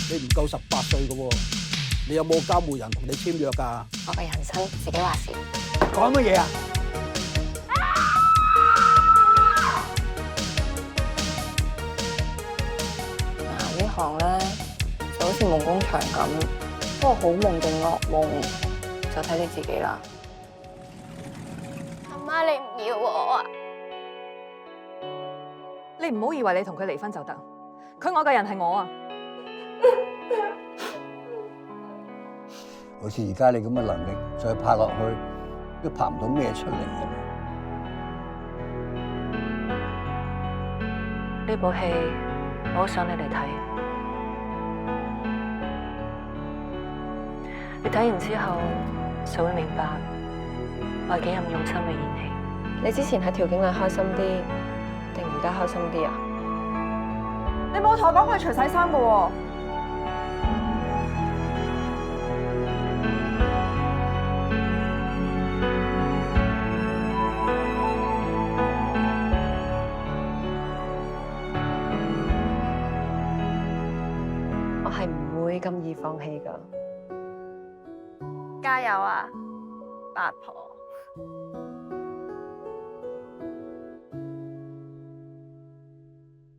你唔夠18歲嘅喎，你有冇監護人同你簽約㗎？我嘅人生自己話事。講乜嘢啊？嗱，呢行咧就好似夢工場咁，不過好夢定噩夢就睇你自己啦。阿媽，你唔要我啊？你唔好以為你同佢離婚就得，佢愛嘅人係我啊！好似而家你咁嘅能力，再拍落去都拍唔到咩出嚟嘅。呢部戲我好想你嚟睇，你睇完之後就會明白我係幾咁用心去演戲。你之前喺條景裏開心啲，定而家開心啲啊？你冇同我講佢除洗衫㗎喎。我係唔會咁易放棄㗎。加油啊，八婆！